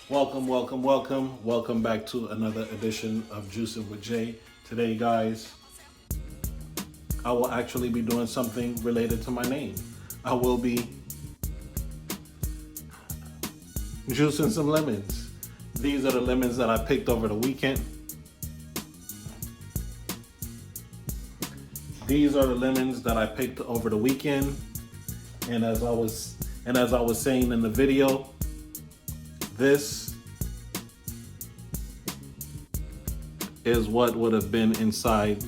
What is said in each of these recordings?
Welcome back to another edition of Juicing with Jay. Today, guys, I will actually be doing something related to my name. I will be juicing some lemons. These are the lemons that I picked over the weekend. And as I was saying in the video, this is what would have been inside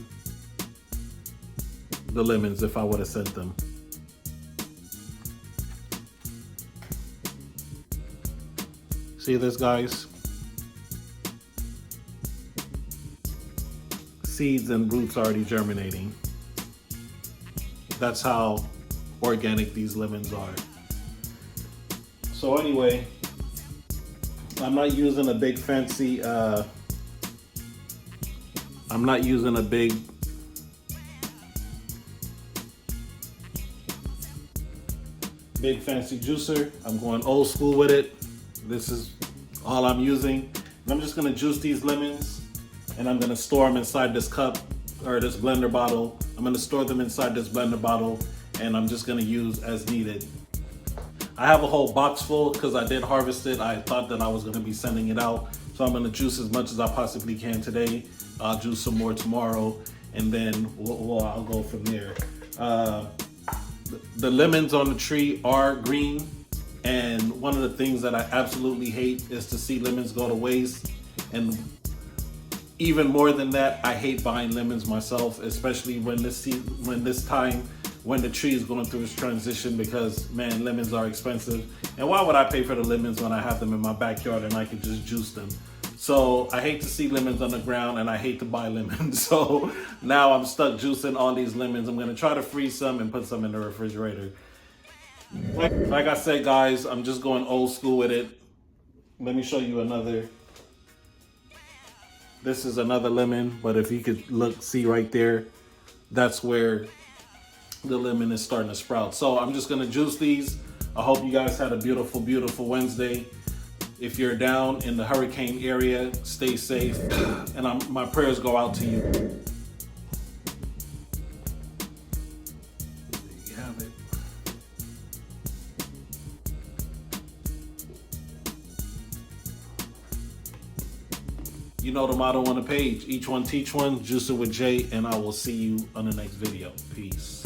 the lemons if I would have sent them. See this, guys? Seeds and roots already germinating. That's how organic these lemons are. So anyway, I'm not using a big fancy big fancy juicer. I'm going old school with it. This is all I'm using. And I'm just gonna juice these lemons and I'm gonna store them inside this cup or this blender bottle. I'm gonna store them inside this blender bottle and I'm just gonna use as needed. I have a whole box full because I did harvest it. I thought that I was gonna be sending it out. So I'm gonna juice as much as I possibly can today. I'll juice some more tomorrow and then I'll go from there. The lemons on the tree are green, and one of the things that I absolutely hate is to see lemons go to waste. And even more than that, I hate buying lemons myself, especially when the tree is going through its transition, because man, lemons are expensive. And why would I pay for the lemons when I have them in my backyard and I could just juice them? So I hate to see lemons on the ground and I hate to buy lemons. So now I'm stuck juicing all these lemons. I'm gonna try to freeze some and put some in the refrigerator. Like I said, guys, I'm just going old school with it. Let me show you another. This is another lemon, but if you could see right there, that's where the lemon is starting to sprout. So I'm just gonna juice these. I hope you guys had a beautiful, beautiful Wednesday. If you're down in the hurricane area, stay safe, and my prayers go out to you. There you have it. You know the motto on the page, each one teach one, juice it with Jay, and I will see you on the next video. Peace.